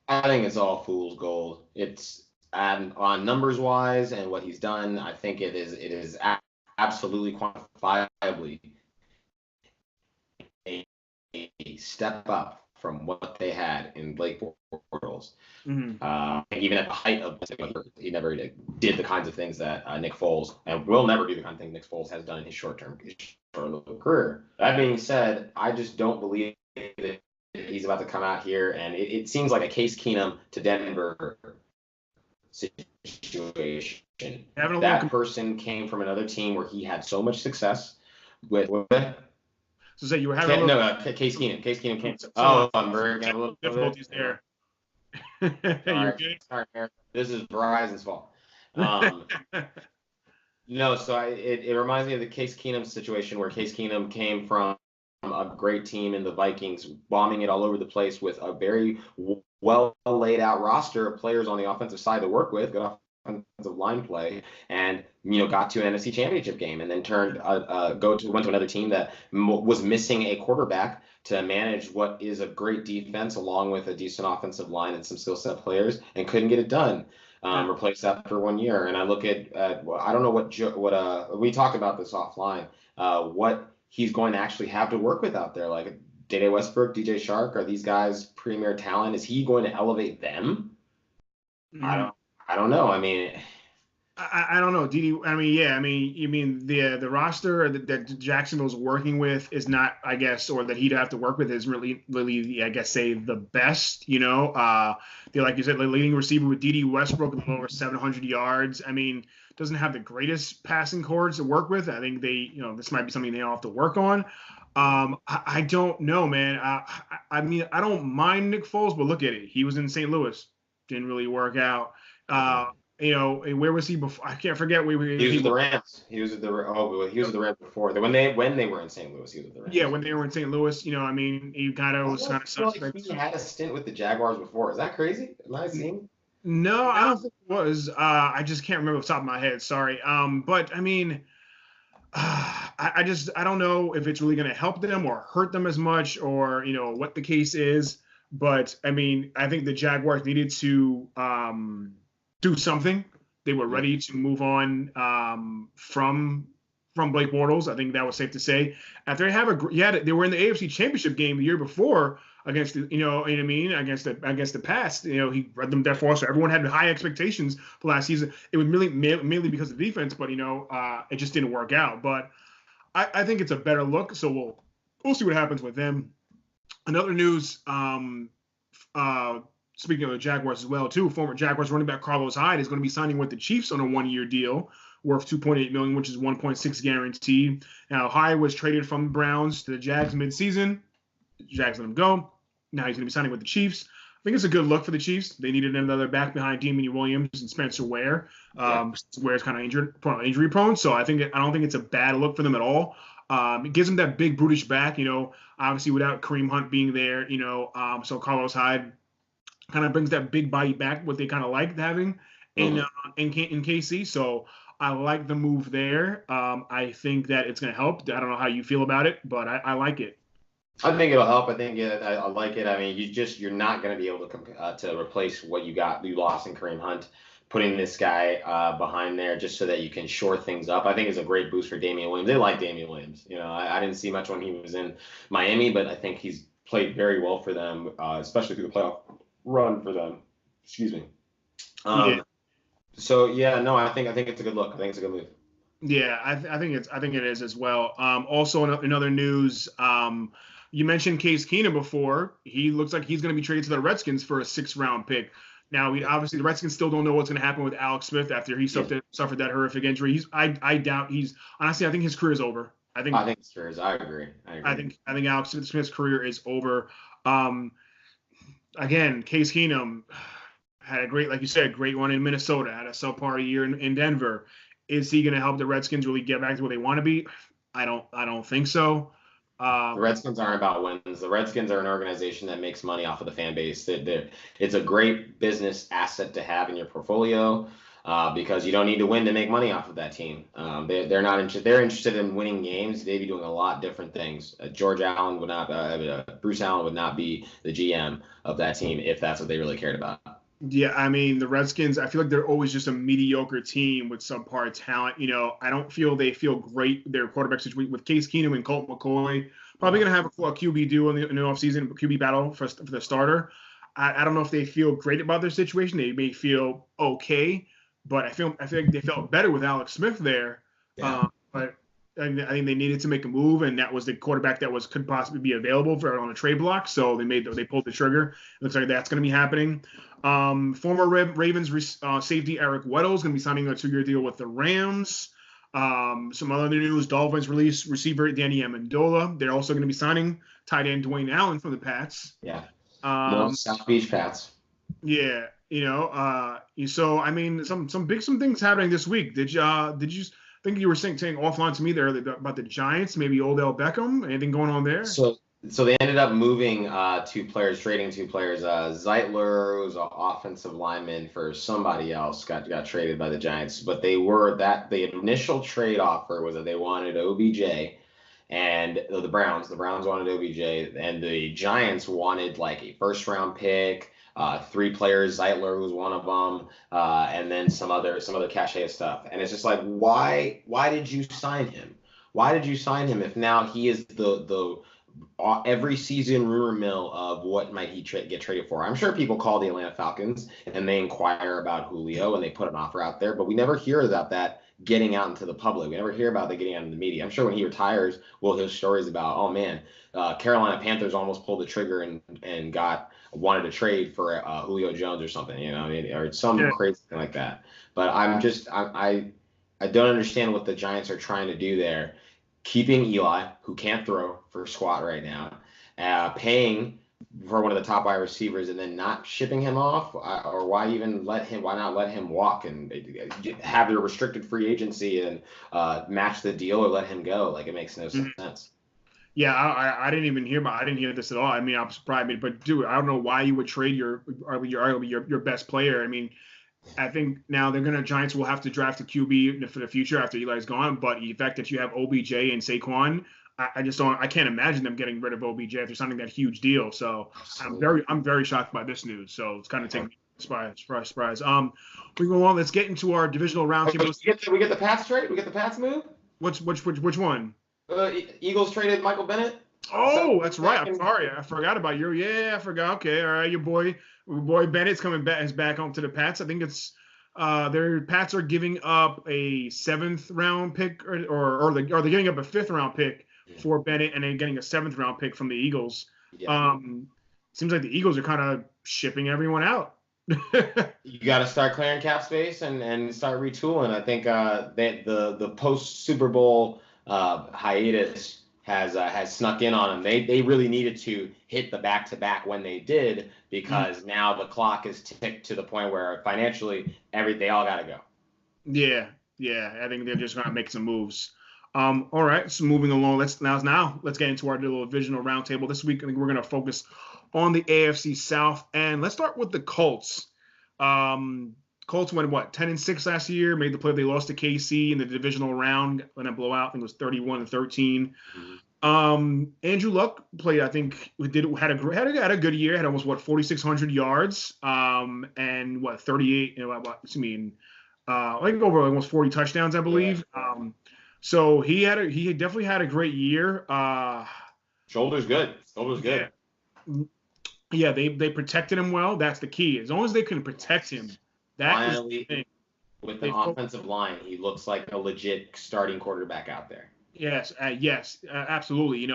I think it's all fool's gold. It's on numbers wise and what he's done. I think it is absolutely quantifiably a step up from what they had in Blake Bortles. Mm-hmm. Even at the height of, he never did the kinds of things that Nick Foles, and will never do the kind of thing Nick Foles has done in his short-term career. That being said, I just don't believe that he's about to come out here, and it seems like a Case Keenum to Denver situation. Having a That person came from another team where he had so much success with So say you were having a little. Case Keenum. Case Keenum came. We're having a little difficulties there. Sorry, this is Verizon's fault. No, so it reminds me of the Case Keenum situation where Case Keenum came from a great team in the Vikings, bombing it all over the place with a very well laid out roster of players on the offensive side to work with, good offensive line play, and got to an NFC Championship game, and then went to another team that was missing a quarterback to manage what is a great defense along with a decent offensive line and some skill set players, and couldn't get it done. Replaced that for 1 year, and I look at I don't know what we talked about this offline. What he's going to actually have to work with out there, like Dede Westbrook, DJ Shark, are these guys premier talent? Is he going to elevate them? I don't know. I mean, I don't know. You mean the roster that Jacksonville's working with is not, I guess, or that he'd have to work with is really, I guess, say the best. They're, like you said, the leading receiver with Dede Westbrook with over 700 yards. I mean, doesn't have the greatest passing chords to work with. I think this might be something they'll have to work on. I don't know, man. I mean, I don't mind Nick Foles, but look at it. He was in St. Louis, didn't really work out. Where was he before? I can't forget where he was with the Rams. He was with the Rams before. When they were in St. Louis, he was with the Rams. Yeah, when they were in St. Louis, I mean, he kind of was kind of suspect. Like he had a stint with the Jaguars before. Is that crazy? Am I seeing? No, I don't think it was. I just can't remember off the top of my head. Sorry. But I mean, I don't know if it's really going to help them or hurt them as much, or what the case is. But I mean, I think the Jaguars needed to do something. They were ready to move on from Blake Bortles. I think that was safe to say. After they were in the AFC Championship game the year before against against the Pats. He read them that far, so everyone had high expectations for last season. It was mainly because of defense, but it just didn't work out. But I think it's a better look. So we'll see what happens with them. Another news. Speaking of the Jaguars as well, too, former Jaguars running back Carlos Hyde is going to be signing with the Chiefs on a 1-year deal worth $2.8 million, which is $1.6 guaranteed. Now, Hyde was traded from the Browns to the Jags midseason. The Jags let him go. Now he's going to be signing with the Chiefs. I think it's a good look for the Chiefs. They needed another back behind Damien Williams and Spencer Ware. Ware's kind of injury prone, so I don't think it's a bad look for them at all. It gives them that big brutish back, obviously without Kareem Hunt being there, so Carlos Hyde kind of brings that big body back, what they kind of liked having in KC. So I like the move there. I think that it's going to help. I don't know how you feel about it, but I like it. I think it'll help. I think I like it. I mean, you're not going to be able to replace what you lost in Kareem Hunt. Putting this guy behind there just so that you can shore things up, I think is a great boost for Damien Williams. They like Damien Williams. I didn't see much when he was in Miami, but I think he's played very well for them, especially through the playoff run for them. Excuse me. So I think it's a good look. I think it's a good move. Yeah, I think it is as well. Also in other news, you mentioned Case Keenum before. He looks like he's going to be traded to the Redskins for a 6th-round pick. Now, obviously the Redskins still don't know what's going to happen with Alex Smith after he suffered that horrific injury. I doubt I think his career is over. I think his career is. I agree. I think Alex Smith's career is over. Again, Case Keenum had a great run in Minnesota, had a subpar year in Denver. Is he going to help the Redskins really get back to where they want to be? I don't think so. The Redskins aren't about wins. The Redskins are an organization that makes money off of the fan base. It's a great business asset to have in your portfolio because you don't need to win to make money off of that team. They're not interested. They're interested in winning games. They'd be doing a lot of different things. Bruce Allen would not be the GM of that team if that's what they really cared about. Yeah, I mean, the Redskins, I feel like they're always just a mediocre team with subpar talent. I don't feel they feel great. Their quarterback situation with Case Keenum and Colt McCoy. Probably going to have a QB duo in the offseason, QB battle for the starter. I don't know if they feel great about their situation. They may feel okay, but I feel like they felt better with Alex Smith there. Yeah. But I think they needed to make a move, and that was the quarterback that could possibly be available on a trade block. So they pulled the trigger. It looks like that's going to be happening. Former Ravens safety Eric Weddle is going to be signing a 2-year deal with the Rams. Some other news: Dolphins release receiver Danny Amendola. They're also going to be signing tight end Dwayne Allen from the Pats. Yeah. More South Beach Pats. Yeah, so I mean, some things happening this week. Did you think you were saying offline to me there about the Giants, maybe Odell Beckham? Anything going on there? So they ended up moving trading 2 players. Zeitler, who's an offensive lineman for somebody else, got traded by the Giants. But the initial trade offer was that they wanted OBJ, and the Browns wanted OBJ, and the Giants wanted like a first-round pick, 3 players. Zeitler was one of them, and then some other cachet stuff. And it's just like, why did you sign him? Why did you sign him if now he is the every season rumor mill of what might he get traded for? I'm sure people call the Atlanta Falcons and they inquire about Julio and they put an offer out there, but we never hear about that getting out into the public. We never hear about that getting out in the media. I'm sure when he retires, we'll hear stories about, oh man, Carolina Panthers almost pulled the trigger and wanted to trade for Julio Jones or something, or some crazy thing like that. But I don't understand what the Giants are trying to do there. Keeping Eli, who can't throw for squat right now, paying for one of the top wide receivers, and then not shipping him off, or why not let him walk and have the restricted free agency and match the deal or let him go? Like, it makes no sense. Yeah, I didn't even I didn't hear this at all. I mean, I'm surprised, but dude, I don't know why you would trade your best player. I mean, I think now Giants will have to draft a QB for the future after Eli's gone. But the fact that you have OBJ and Saquon, I can't imagine them getting rid of OBJ after signing that huge deal. So I'm very shocked by this news. So it's kind of taking me surprise. We go on. Let's get into our divisional round. We get the Pats trade. We get the Pats move. Which one? Eagles traded Michael Bennett. Oh, that's right. I'm sorry. I forgot about you. Yeah, I forgot. Okay, all right. Your boy Bennett's coming back. Is back onto the Pats. I think it's their Pats are giving up a 7th round pick, or they're giving up a 5th round pick for Bennett, and then getting a 7th round pick from the Eagles. Yeah. Seems like the Eagles are kind of shipping everyone out. You got to start clearing cap space and start retooling. I think the post Super Bowl hiatus has snuck in on them. They really needed to hit the back-to-back when they did, because now the clock is ticked to the point where financially they all got to go. Yeah. I think they're just going to make some moves. All right, so moving along, let's get into our little divisional roundtable this week. I think we're going to focus on the AFC South, and let's start with the Colts. Colts went 10-6 last year, made the play. They lost to KC in the divisional round in a blowout. I think it was 31-13. Andrew Luck played. I think had a good year. Had almost 4,600 yards. And 38. I think over almost 40 touchdowns, I believe. Yeah. So he definitely had a great year. Shoulder's good. Yeah, they protected him well. That's the key. As long as they can protect him. Finally, with an offensive line, he looks like a legit starting quarterback out there. Yes, absolutely.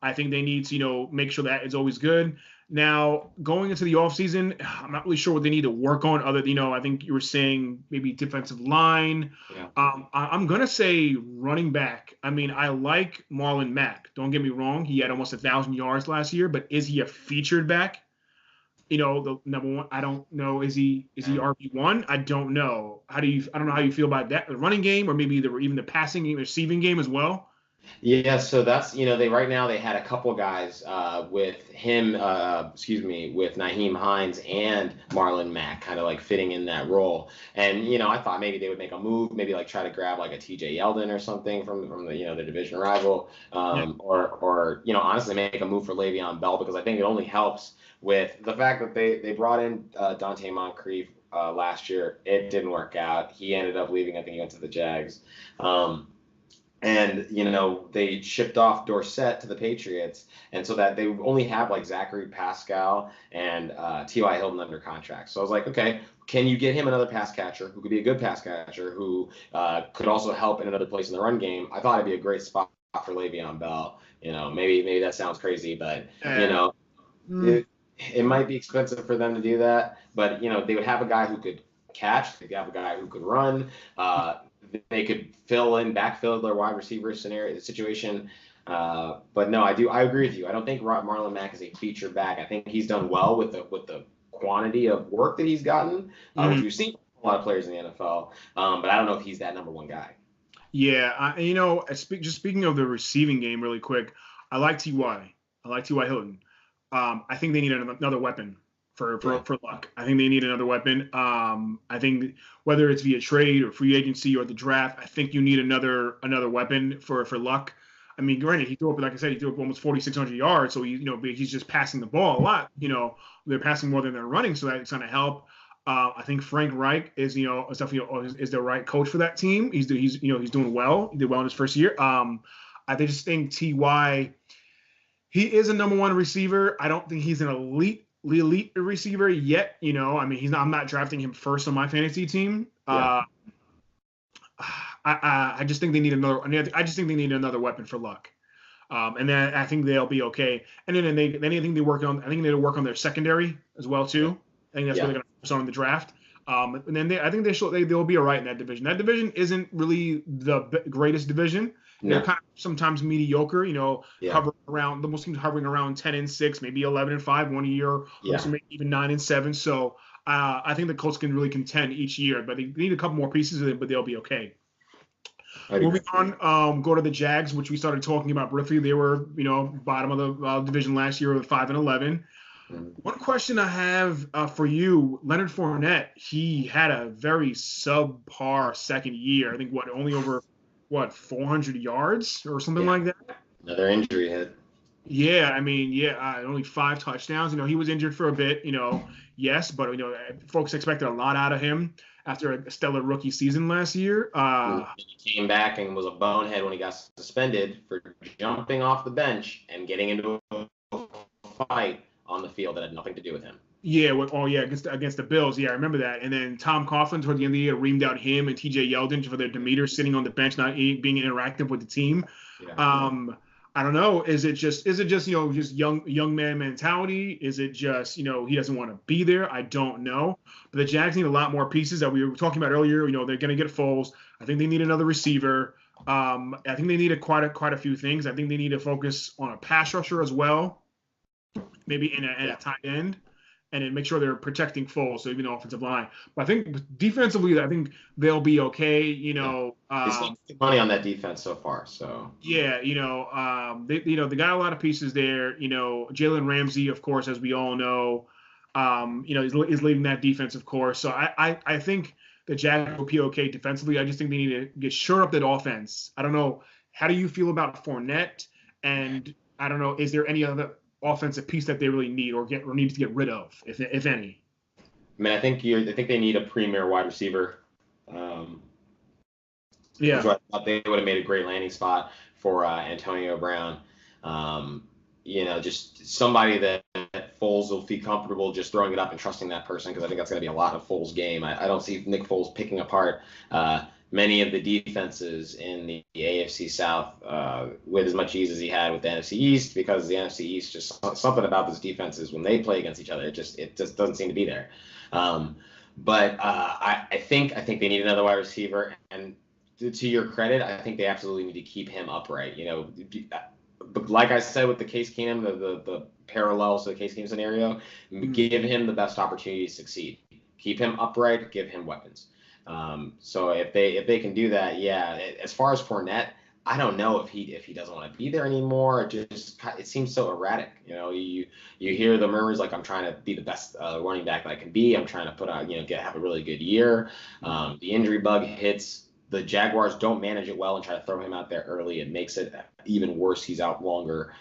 I think they need to, make sure that it's always good. Now, going into the offseason, I'm not really sure what they need to work on other than, I think you were saying maybe defensive line. Yeah. I'm going to say running back. I mean, I like Marlon Mack. Don't get me wrong. He had almost 1,000 yards last year, but is he a featured back? The number one, I don't know. Is he RB1? I don't know. I don't know how you feel about that, the running game, or maybe even the passing game, receiving game as well. Yeah, so that's, right now they had a couple guys with him, with Nyheim Hines and Marlon Mack kind of like fitting in that role. And, I thought maybe they would make a move, maybe like try to grab like a TJ Yeldon or something from the, the division rival, or honestly make a move for Le'Veon Bell, because I think it only helps with the fact that they brought in Dante Moncrief last year. It didn't work out. He ended up leaving. I think he went to the Jags. And, they shipped off Dorsett to the Patriots. And so that they only have like Zachary Pascal and T.Y. Hilton under contract. So I was like, okay, can you get him another pass catcher who could be a good pass catcher, who could also help in another place in the run game? I thought it'd be a great spot for Le'Veon Bell. Maybe that sounds crazy, but, it might be expensive for them to do that, but they would have a guy who could catch. They'd have a guy who could run. They could backfill their wide receiver situation. But no, I agree with you. I don't think Marlon Mack is a feature back. I think he's done well with the quantity of work that he's gotten, which we've seen from a lot of players in the NFL. But I don't know if he's that number one guy. Yeah, just speaking of the receiving game really quick, I like T.Y. Hilton. I think they need another weapon for Luck. I think they need another weapon. I think whether it's via trade or free agency or the draft, I think you need another weapon for Luck. I mean, granted, he threw up almost 4,600 yards, so he's just passing the ball a lot. They're passing more than they're running, so that's going to help. I think Frank Reich is the right coach for that team. He's doing well. He did well in his first year. I just think Ty, he is a number one receiver. I don't think he's an elite receiver yet. I'm not drafting him first on my fantasy team. Yeah. I just think they need another weapon for Luck. And then I think they'll be okay. And then I think they need to work on their secondary as well too. I think that's what they're going to focus on in the draft. And then they'll be all right in that division. That division isn't really the greatest division. No. They're kind of sometimes mediocre. Hovering around, the most teams hovering around 10-6, maybe 11-5 one year, also maybe even 9-7. So I think the Colts can really contend each year, but they need a couple more pieces of it, but they'll be okay. Moving on, go to the Jags, which we started talking about briefly. They were, bottom of the division last year with 5-11. One question I have for you, Leonard Fournette, he had a very subpar second year. I think only over 400 yards or something like that. Another injury hit. Yeah, only 5 touchdowns. He was injured for a bit. Yes, but folks expected a lot out of him after a stellar rookie season last year. He came back and was a bonehead when he got suspended for jumping off the bench and getting into a fight on the field that had nothing to do with him. Yeah, against the Bills. Yeah, I remember that. And then Tom Coughlin toward the end of the year reamed out him and T.J. Yeldon for their demeanor, sitting on the bench, not being interactive with the team. Yeah. I don't know. Is it just just young man mentality? Is it just he doesn't want to be there? I don't know. But the Jags need a lot more pieces that we were talking about earlier. They're going to get Foles. I think they need another receiver. I think they need quite a few things. I think they need to focus on a pass rusher as well, maybe in a tight end, and then make sure they're protecting Foles, so even the offensive line. But I think defensively, I think they'll be okay. They spent money on that defense so far. So yeah, they got a lot of pieces there. Jalen Ramsey, of course, as we all know, is leading that defense, of course. So I think the Jags will be okay defensively. I just think they need to get shore up that offense. I don't know. How do you feel about Fournette? And I don't know, is there any other offensive piece that they really need or need to get rid of, if any? I think they need a premier wide receiver. Which I thought they would have made a great landing spot for Antonio Brown. Just somebody that Foles will feel comfortable just throwing it up and trusting that person, because I think that's going to be a lot of Foles' game. I don't see Nick Foles picking apart many of the defenses in the AFC South with as much ease as he had with the NFC East, because the NFC East, just something about those defenses when they play against each other, it just doesn't seem to be there. But I think they need another wide receiver, and to your credit, I think they absolutely need to keep him upright. But like I said with the Case Keenum, the parallels to the Case Keenum scenario, give him the best opportunity to succeed. Keep him upright, give him weapons. So if they can do that, as far as Fournette, I don't know if he doesn't want to be there anymore. It seems so erratic. You hear the murmurs like, I'm trying to be the best running back that I can be. I'm trying to put out, have a really good year. The injury bug hits. The Jaguars don't manage it well and try to throw him out there early. It makes it even worse. He's out longer.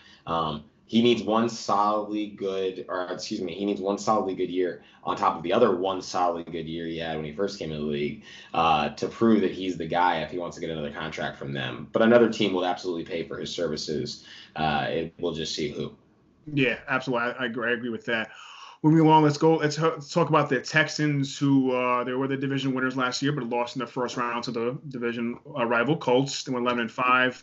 He needs one solidly good year on top of the other one solidly good year he had when he first came into the league to prove that he's the guy if he wants to get another contract from them. But another team will absolutely pay for his services. We'll just see who. Yeah, absolutely. I agree with that. Moving along, let's talk about the Texans, who they were the division winners last year, but lost in the first round to the division rival Colts. They went 11-5.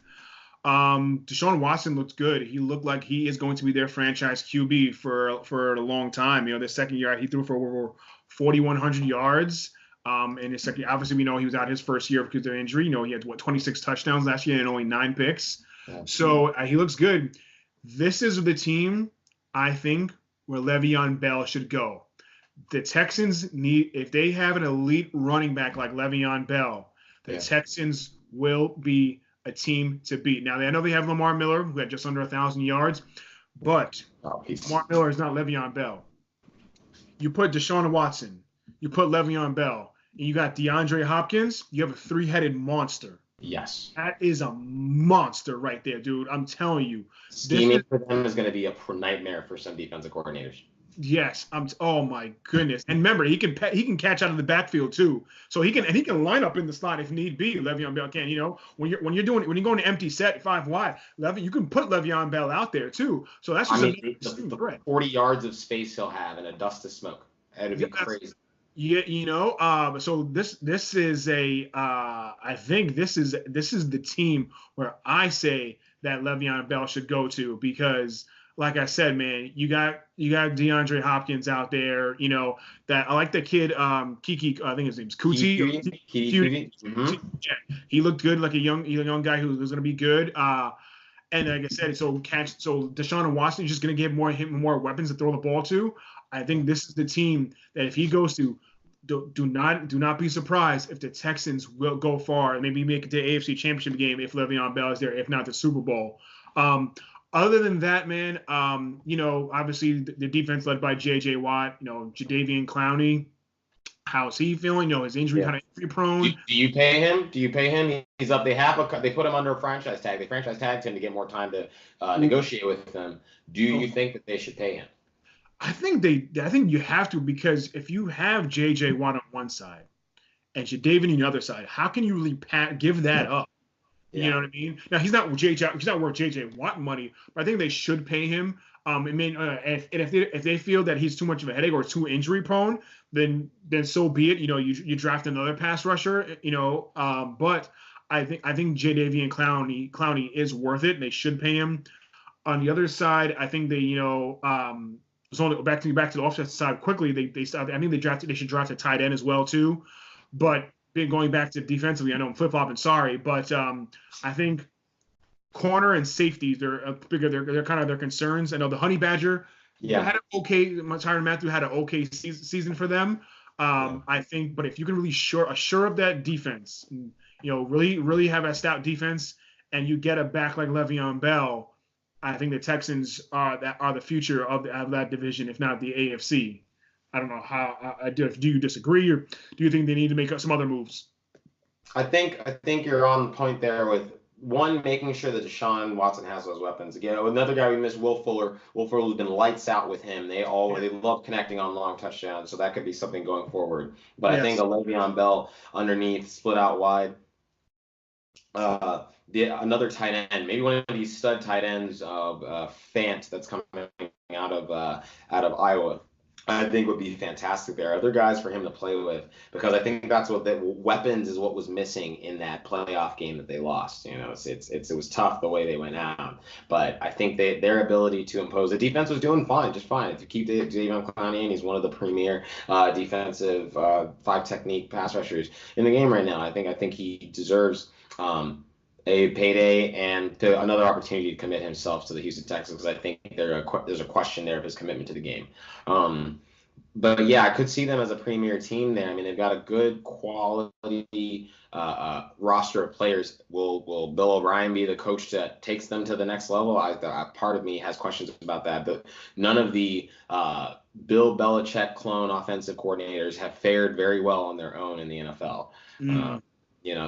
Deshaun Watson looked good. He looked like he is going to be their franchise QB for a long time. The second year he threw for over 4,100 yards. And his second, obviously, we know he was out his first year because of injury. He had 26 touchdowns last year and only 9 picks. Yeah. So he looks good. This is the team, I think, where Le'Veon Bell should go. The Texans need, if they have an elite running back like Le'Veon Bell, the Texans will be a team to beat. Now, I know they have Lamar Miller, who had just under 1,000 yards, but Lamar Miller is not Le'Veon Bell. You put Deshaun Watson, you put Le'Veon Bell, and you got DeAndre Hopkins, you have a 3-headed monster. Yes. That is a monster right there, dude. I'm telling you. Scheming for them is going to be a nightmare for some defensive coordinators. Yes, oh my goodness! And remember, he can catch out of the backfield too, so he can line up in the slot if need be. Le'Veon Bell can, when you're going to empty set 5 wide, you can put Le'Veon Bell out there too. So that's just the 40 yards of space he'll have in a dust of smoke. That'd be crazy. Yeah, so this is I think this is the team where I say that Le'Veon Bell should go to because. Like I said, man, you got DeAndre Hopkins out there. That I like the kid, Kiki. I think his name's Kuti. Mm-hmm. Yeah, he looked good, like a young guy who was going to be good. And like I said, so Deshaun Watson is just going to give him more weapons to throw the ball to. I think this is the team that if he goes to, do not be surprised if the Texans will go far and maybe make it to the AFC Championship game if Le'Veon Bell is there, if not the Super Bowl. Other than that, man, obviously the defense led by J.J. Watt, Jadeveon Clowney, how's he feeling? His injury kind of injury prone. Do you pay him? He's up. They put him under a franchise tag. They franchise tagged him to get more time to negotiate with them. Do you think that they should pay him? I think you have to, because if you have J.J. Watt on one side and Jadeveon on the other side, how can you really give that up? You know what I mean? Now he's not worth J.J. Watt money, but I think they should pay him. If they feel that he's too much of a headache or too injury prone, then so be it. You draft another pass rusher. But I think Jadeveon Clowney is worth it, and they should pay him. On the other side, I think they so back to the offensive side quickly. They should draft a tight end as well too, but. Going back to defensively, I know I'm flip-flopping, sorry, but I think corner and safeties, they're kind of their concerns. I know the Honey Badger had an okay, Tyrann Mathieu had an okay season for them. I think, but if you can really assure of that defense, really have a stout defense, and you get a back like Le'Veon Bell, I think the Texans are the future of that division, if not the AFC. I don't know how. Do you disagree, or do you think they need to make some other moves? I think you're on point there with one, making sure that Deshaun Watson has those weapons. Again, another guy we missed, Will Fuller. Will Fuller has been lights out with him. They love connecting on long touchdowns, so that could be something going forward. But yes. I think a Le'Veon Bell underneath, split out wide. Another tight end, maybe one of these stud tight ends of Fant that's coming out of Iowa. I think would be fantastic there. Other guys for him to play with, because I think that's what weapons is what was missing in that playoff game that they lost. It was tough the way they went out, but I think their ability to impose the defense was doing just fine. If you keep Jadeveon Clowney in, he's one of the premier defensive 5-technique pass rushers in the game right now. I think he deserves a payday and another opportunity to commit himself to the Houston Texans, because I think there's a question there of his commitment to the game. But yeah, I could see them as a premier team there. I mean, they've got a good quality roster of players. Will Bill O'Brien be the coach that takes them to the next level? Part of me has questions about that. But none of the Bill Belichick clone offensive coordinators have fared very well on their own in the NFL.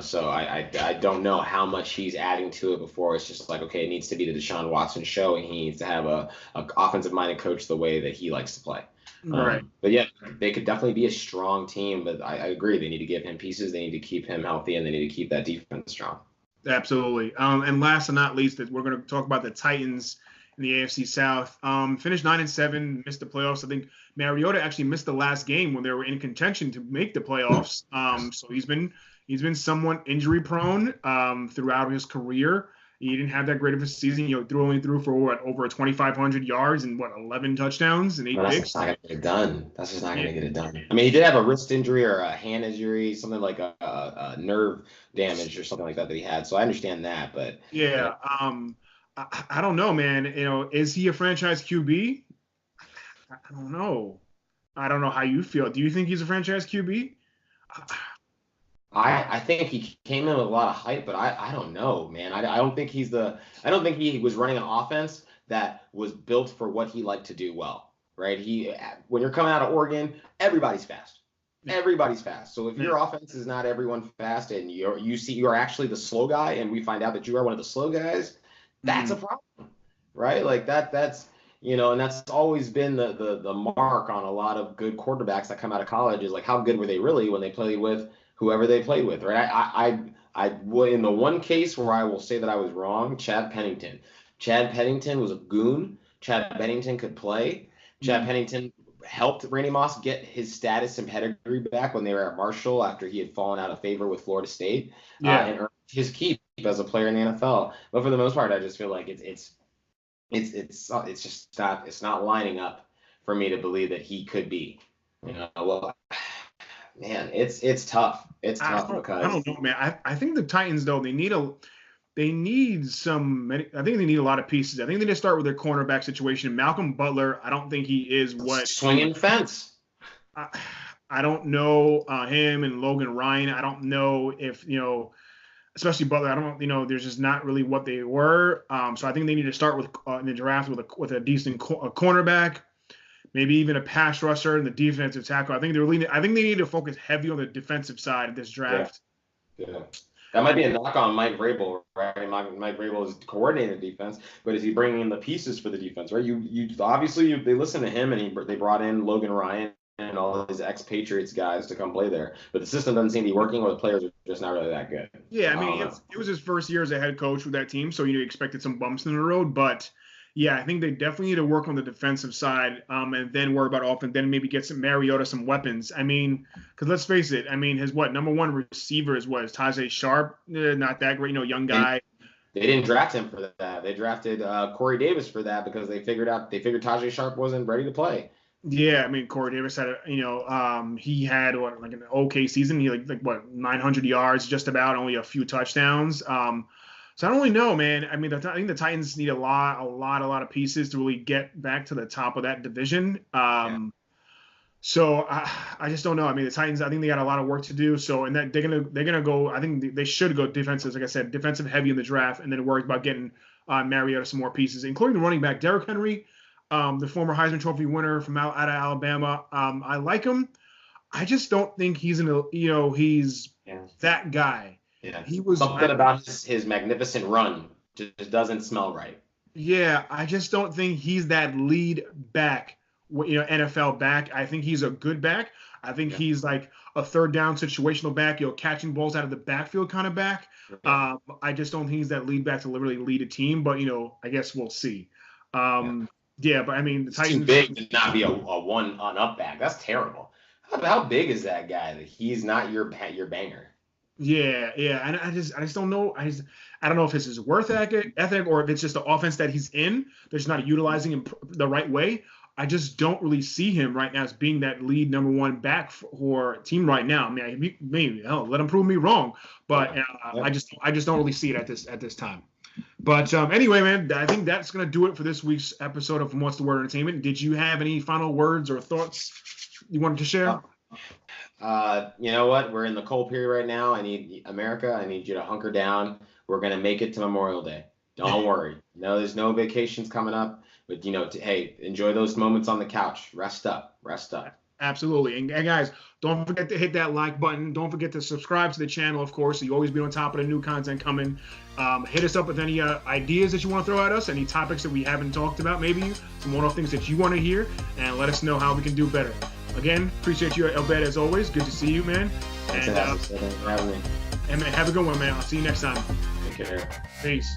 So I don't know how much he's adding to it before it's just like, okay, it needs to be the Deshaun Watson show, and he needs to have a offensive-minded coach the way that he likes to play. Right. But yeah, they could definitely be a strong team, but I agree. They need to give him pieces. They need to keep him healthy, and they need to keep that defense strong. Absolutely. And last but not least, we're going to talk about the Titans in the AFC South. Finished 9-7, missed the playoffs. I think Mariota actually missed the last game when they were in contention to make the playoffs. So he's been somewhat injury prone throughout his career. He didn't have that great of a season. Only threw for over 2,500 yards and 11 touchdowns and 8 That's picks. just not going to get it done. That's just not going to get it done. I mean, he did have a wrist injury or a hand injury, something like a nerve damage or something like that he had. So I understand that, but yeah, I don't know, man. Is he a franchise QB? I don't know. I don't know how you feel. Do you think he's a franchise QB? I think he came in with a lot of hype, but I don't know, man. I don't think I don't think he was running an offense that was built for what he liked to do well, right? When you're coming out of Oregon, everybody's fast. Everybody's fast. So if your offense is not everyone fast and you're actually the slow guy, and we find out that you are one of the slow guys, that's a problem, right? Like that's and that's always been the mark on a lot of good quarterbacks that come out of college is like how good were they really when they played with whoever they played with, right? I in the one case where I will say that I was wrong, Chad Pennington. Chad Pennington was a goon. Chad Pennington could play. Chad Pennington helped Randy Moss get his status and pedigree back when they were at Marshall after he had fallen out of favor with Florida State and earned his keep as a player in the NFL. But for the most part, I just feel like it's just not lining up for me to believe that he could be. Man, it's tough. It's tough because I don't know, man. I think the Titans though they need a lot of pieces. I think they need to start with their cornerback situation. Malcolm Butler, I don't think he is what swinging fence. I don't know him and Logan Ryan. I don't know if especially Butler. I don't there's just not really what they were. So I think they need to start with in the draft with a decent cornerback. Maybe even a pass rusher and the defensive tackle. I think they need to focus heavy on the defensive side of this draft. Yeah. That might be a knock on Mike Vrabel, right? Mike Vrabel is coordinating the defense, but is he bringing in the pieces for the defense, right? You obviously they listen to him, and they brought in Logan Ryan and all his ex-Patriots guys to come play there, but the system doesn't seem to be working, or the players are just not really that good. Yeah, I mean, it was his first year as a head coach with that team, so expected some bumps in the road, but. Yeah, I think they definitely need to work on the defensive side and then worry about offense, then maybe get some Mariota some weapons. I mean, because let's face it, I mean, his number one receiver is Tajay Sharp, not that great, young guy. They didn't draft him for that. They drafted Corey Davis for that because they figured Tajay Sharp wasn't ready to play. Yeah, I mean, Corey Davis had he had an okay season. He like 900 yards, just about, only a few touchdowns. So I don't really know, man. I mean, I think the Titans need a lot of pieces to really get back to the top of that division. So I just don't know. I mean, the Titans, I think they got a lot of work to do. So and that they're gonna go. I think they should go defensive, like I said, defensive heavy in the draft, and then worry about getting Mariota some more pieces, including the running back Derrick Henry, the former Heisman Trophy winner from out of Alabama. I like him. I just don't think he's he's that guy. Yeah, he was something about his magnificent run just doesn't smell right. Yeah, I just don't think he's that lead back, NFL back. I think he's a good back. I think he's like a third down situational back, catching balls out of the backfield kind of back. I just don't think he's that lead back to literally lead a team. But I guess we'll see. But I mean, the Titans too big to not be a one on up back. That's terrible. How big is that guy that he's not your banger? Yeah, and I just don't know. I don't know if it's his work ethic or if it's just the offense that he's in. They're just not utilizing him the right way. I just don't really see him right now as being that lead number one back for a team right now. I mean, maybe let him prove me wrong, but I just don't really see it at this time. But anyway, man, I think that's gonna do it for this week's episode of From What's the Word Entertainment. Did you have any final words or thoughts you wanted to share? You know what? We're in the cold period right now. I need you to hunker down. We're going to make it to Memorial Day. Don't worry. No, there's no vacations coming up. But, hey, enjoy those moments on the couch. Rest up. Absolutely. And guys, don't forget to hit that like button. Don't forget to subscribe to the channel, of course, so you always be on top of the new content coming. Hit us up with any ideas that you want to throw at us, any topics that we haven't talked about, maybe some one-off things that you want to hear, and let us know how we can do better. Again, appreciate you, Obed, as always. Good to see you, man. Thanks for having me. And man, have a good one, man. I'll see you next time. Take care. Peace.